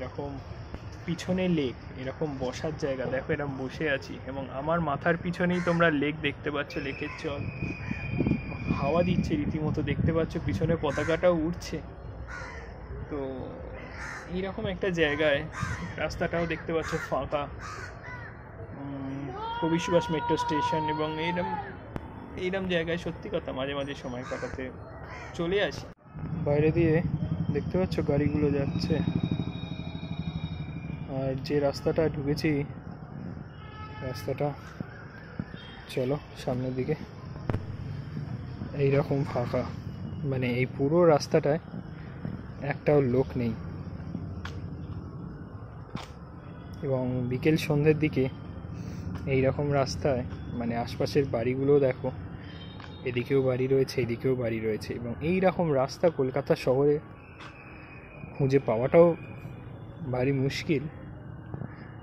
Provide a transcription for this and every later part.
এরকম পিছনে লেক, এরকম বসার জায়গা। দেখো এরকম বসে আছি এবং আমার মাথার পিছনেই তোমরা লেক দেখতে পাচ্ছ, লেকের জল হাওয়া দিচ্ছে রীতিমতো, দেখতে পাচ্ছ পিছনে পতাকাটাও উঠছে। তো এইরকম একটা জায়গায় রাস্তাটাও দেখতে পাচ্ছ ফাঁকা, কবি সুভাষ মেট্রো স্টেশন, এবং এইরকম জায়গায় সত্যি কথা মাঝে মাঝে সময় কাটাতে চলে আসি। বাইরে দিয়ে দেখতে পাচ্ছ গাড়িগুলো যাচ্ছে, আর যে রাস্তাটা ঢুকেছি রাস্তাটা চলো সামনের দিকে, এইরকম ফাঁকা, মানে এই পুরো রাস্তাটায় একটাও লোক নেই। এবং বিকেল সন্ধ্যের দিকে এই রকম রাস্তায় মানে আশপাশের বাড়িগুলো দেখো, এদিকেও বাড়ি রয়েছে এদিকেও বাড়ি রয়েছে, এবং এই রকম রাস্তা কলকাতা শহরে খুঁজে পাওয়াটাও ভারী মুশকিল।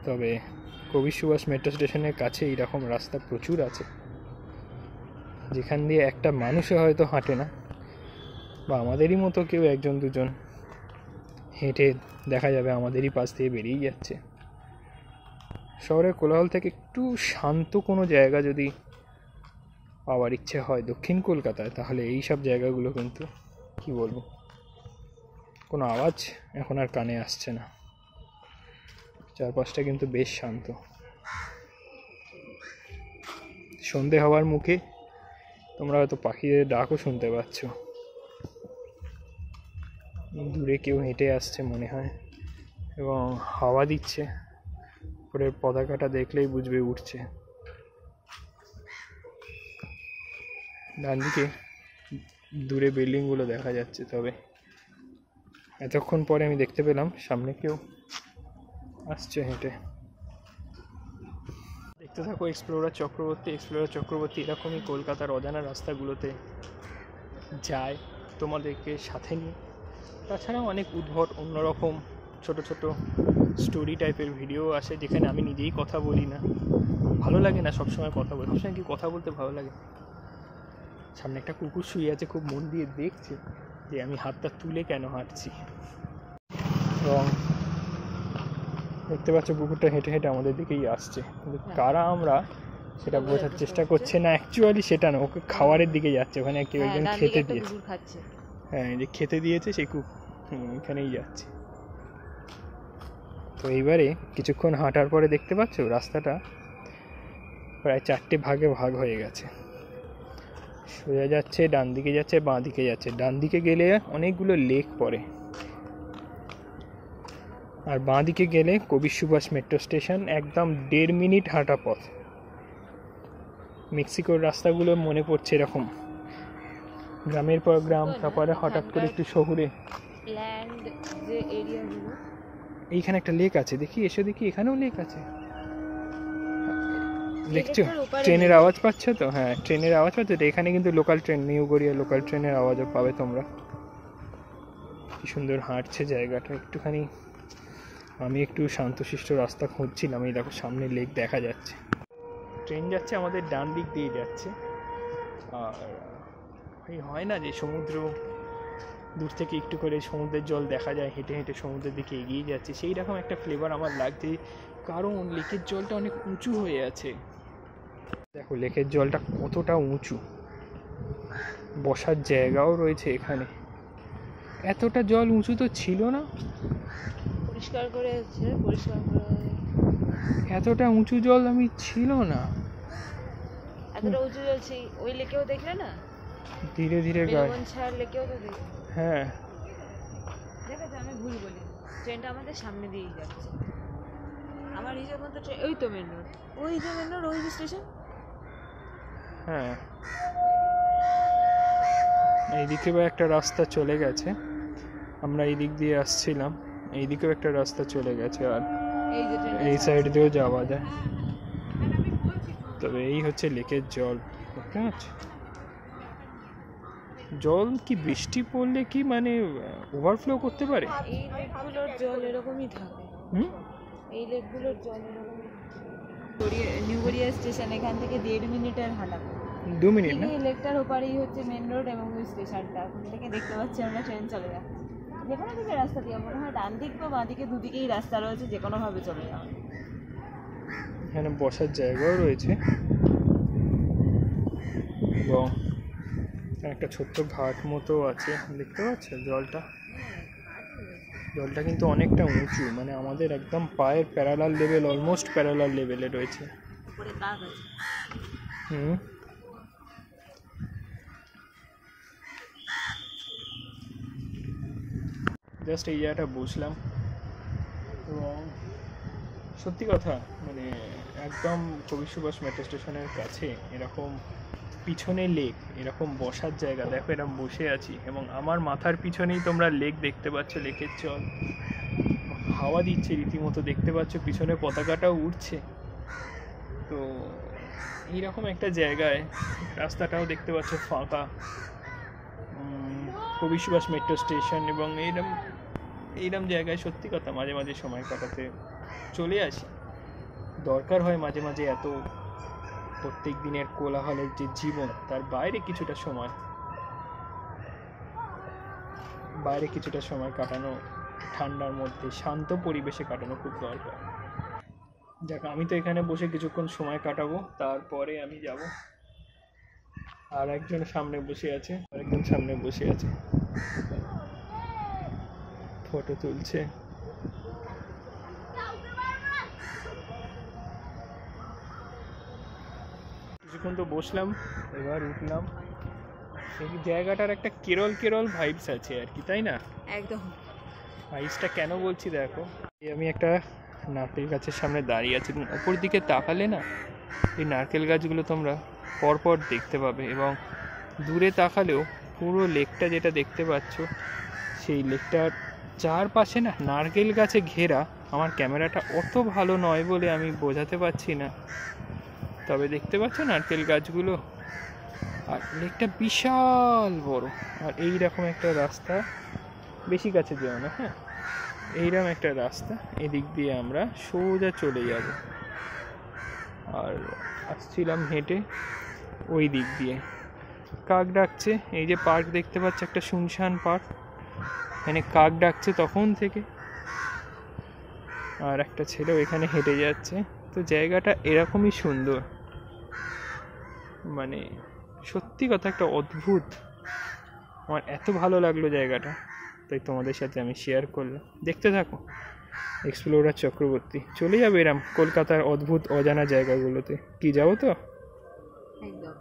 তবে কবি সুভাষ মেট্রো স্টেশনের কাছে এইরকম রাস্তা প্রচুর আছে, যেখান দিয়ে একটা মানুষও হয়তো হাঁটে না, বা আমাদেরই মতো কেউ একজন দুজন হেঁটে দেখা যাবে আমাদেরই পাশ দিয়ে বেরিয়ে যাচ্ছে। শহরের কোলাহল থেকে একটু শান্ত কোনো জায়গা যদি পাওয়ার ইচ্ছে হয় দক্ষিণ কলকাতায়, তাহলে এই সব জায়গাগুলো কিন্তু কি বলবো, কোনো আওয়াজ এখন আর কানে আসছে না, চারপাশটা কিন্তু বেশ শান্ত। সন্ধে হওয়ার মুখে তোমরা হয়তো পাখিদের ডাকও শুনতে পাচ্ছ, দূরে কেউ হেঁটে আসছে মনে হয়, এবং হাওয়া দিচ্ছে, উপরের পতাকাটা দেখলেই বুঝবে উঠছে। ডান দিকে দূরে বিল্ডিংগুলো দেখা যাচ্ছে, তবে এতক্ষণ পরে আমি দেখতে পেলাম সামনে কেউ আসছে হেঁটে। দেখতে থাকো এক্সপ্লোরার চক্রবর্তী এরকমই কলকাতার অজানা রাস্তাগুলোতে যায় তোমাদেরকে সাথে নিয়ে। তাছাড়াও অনেক উদ্ভট অন্যরকম ছোট ছোট স্টোরি টাইপের ভিডিও আসে, যেখানে আমি নিজেই কথা বলি না, ভালো লাগে না সবসময় কথা বলতে, সবসময় কি কথা বলতে ভালো লাগে। সামনে একটা কুকুর শুয়ে আছে, খুব মন দিয়ে দেখছে যে আমি হাতটা তুলে কেন হাঁটছি, এবং দেখতে পাচ্ছ কুকুরটা হেঁটে হেঁটে আমাদের দিকেই আসছে, কিন্তু কারা আমরা সেটা বোঝার চেষ্টা করছে না। অ্যাকচুয়ালি সেটা না, ওকে খাবারের দিকে যাচ্ছে, ওখানে কেউ একজন খেতে দিয়েছে, হ্যাঁ যে খেতে দিয়েছে সেই এখানেই যাচ্ছে। তো এইবারে কিছুক্ষণ হাঁটার পরে দেখতে পাচ্ছ রাস্তাটা প্রায় 4টে ভাগে ভাগ হয়ে গেছে, সোজা যাচ্ছে, ডান দিকে যাচ্ছে, বাঁ দিকে যাচ্ছে। ডান দিকে গেলে অনেকগুলো লেক পড়ে, আর বাঁ দিকে গেলে কবি সুভাষ মেট্রো স্টেশন, একদম 1.5 মিনিট হাঁটা পথ। মেক্সিকোর রাস্তাগুলো মনে পড়ছে এরকম, গ্রামের পর গ্রাম, তারপরে হঠাৎ করে একটু শহুরে। এইখানে একটা লেক আছে, দেখি এসে দেখি, এখানেও লেক আছে, দেখছো ট্রেনের আওয়াজ পাচ্ছ তো? হ্যাঁ ট্রেনের আওয়াজ পাচ্ছ তো, এখানে কিন্তু local train, new Garia local ট্রেনের আওয়াজও পাবে তোমরা। কি সুন্দর হাঁটছে জায়গাটা, একটুখানি আমি একটু শান্তশিষ্ট রাস্তা খুঁজছিলাম, এই দেখো সামনে লেক দেখা যাচ্ছে। ট্রেন যাচ্ছে আমাদের ডান দিক দিয়ে যাচ্ছে, আর এই হয় না যে সমুদ্র দূর থেকে একটু করে সমুদ্রের জল দেখা যায়, হেঁটে হেঁটে সমুদ্রের দিকে এগিয়ে যাচ্ছে, সেই রকম একটা ফ্লেভার আমার লাগছে, কারণ লেকের জলটা অনেক উঁচু হয়ে আছে। দেখো লেকের জলটা কতটা উঁচু, বসার জায়গাও রয়েছে এখানে, এতটা জল উঁচু তো ছিল না, পরিষ্কার করে এতটা উঁচু জল আমি ছিল না, এতটা উঁচু জল ওই লেকেও দেখলে না, ধীরে ধীরে গায়ে লেকেও তো দেখলে। হ্যাঁ দেখেছো আমি ভুল বলি, ট্রেনটা আমাদের সামনে দিয়েই যাচ্ছে, আমার নিজের মতো ওই তো মেন রোড, ওই যে মেন রোড, ওই যে স্টেশন। হ্যাঁ এইদিকে বা একটা রাস্তা চলে গেছে, আমরা এই দিক দিয়ে আসছিলাম, এইদিকেও একটা রাস্তা চলে গেছে, আর এই সাইড দিয়েও যাওয়া যায়। তবে এই হচ্ছে লেকের জল, দেখতে পাচ্ছ জল কি বৃষ্টি পড়লে কি মানে ওভারফ্লো করতে পারে? এই লেকগুলোর জল এরকমই থাকে, এই লেকগুলোর জল এরকমই। নিউ গড়িয়া স্টেশন এখান থেকে 1.5 মিনিটের হাঁটা, 2 মিনিট না? এই লেকটার ওপারেই হচ্ছে মেন রোড এবং ওই স্টেশনটা, ওখান থেকে দেখতে পাচ্ছি আমরা ট্রেন চলে যাচ্ছে, যে কোনো দিকে রাস্তা দিয়ে মনে হয় ডান দিক বা বাঁ দিকে দুদিকেই রাস্তা রয়েছে, যে কোনোভাবে চলে যাওয়া। এখানে বসার জায়গাও রয়েছে এবং একটা ছোট্ট ঘাট মতো আছে, দেখতে পাচ্ছ জলটা? জলটা কিন্তু অনেকটা উঁচু, মানে আমাদের একদম পায়ের প্যারালাল লেভেল, অলমোস্ট প্যারালাল লেভেলে রয়েছে। উপরে কাক আছে। হুম। জাস্ট এই জায়গাটা বসলাম এবং সত্যি কথা মানে একদম কবি সুভাষ মেট্রো স্টেশনের কাছে এরকম পিছনে লেক, এরকম বসার জায়গা, দেখো এরকম বসে আছি এবং আমার মাথার পিছনেই তোমরা লেক দেখতে পাচ্ছ, লেকের জল হাওয়া দিচ্ছে রীতিমতো, দেখতে পাচ্ছ পিছনে পতাকাটাও উঠছে। তো এইরকম একটা জায়গায় রাস্তাটাও দেখতে পাচ্ছ ফাঁকা, কবি সুভাষ মেট্রো স্টেশন, এবং এইরকম জায়গায় সত্যি কথা মাঝে মাঝে সময় কাটাতে চলে আসি। দরকার হয় মাঝে মাঝে এত প্রত্যেক দিনের কোলাহলের যে জীবন, তার বাইরে কিছুটা সময় কাটানো, ঠান্ডার মধ্যে শান্ত পরিবেশে কাটানো খুব দরকার। দেখ আমি তো এখানে বসে কিছুক্ষণ সময় কাটাবো, তারপরে আমি যাব। আরেকজন সামনে বসে আছে, ফটো তুলছে। কিছুক্ষণ তো বসলাম, এবার উঠলাম। এই জায়গাটার একটা কেরল ভাইবস আছে আর কি, তাই না? একদম। ভাইবসটা কেন বলছি দেখো, আমি একটা নারকেল গাছের সামনে দাঁড়িয়ে আছি, উপর দিকে তাকালে না এই নারকেল গাছগুলো তোমরা পরপর দেখতে পাবে, এবং দূরে তাকালেও পুরো লেকটা যেটা দেখতে পাচ্ছ, সেই লেকটার চারপাশে না নারকেল গাছে ঘেরা। আমার ক্যামেরাটা অত ভালো নয় বলে আমি বোঝাতে পারছি না, তবে দেখতে পাচ্ছ নারকেল গাছগুলো, আর লেকটা বিশাল বড়। আর এইরকম একটা রাস্তা, বেশি কাছে যেও না, হ্যাঁ, এইরকম একটা রাস্তা, এদিক দিয়ে আমরা সোজা চলে যাব। আর আসছিলাম হেঁটে ওই দিক দিয়ে। কাক ডাকছে, এই যে পার্ক দেখতে পাচ্ছ, একটা শুনশান পার্ক, এখানে কাক ডাকছে তখন থেকে, আর একটা ছেলেও এখানে হেঁটে যাচ্ছে। তো জায়গাটা এরকমই সুন্দর, মানে সত্যি কথা একটা অদ্ভুত, আমার এত ভালো লাগলো জায়গাটা, তাই তোমাদের সাথে আমি শেয়ার করলাম। দেখতে থাকো এক্সপ্লোরার চক্রবর্তী, চলে যাবে এরম কলকাতার অদ্ভুত অজানা জায়গাগুলোতে। কি যাবো তো? একদম।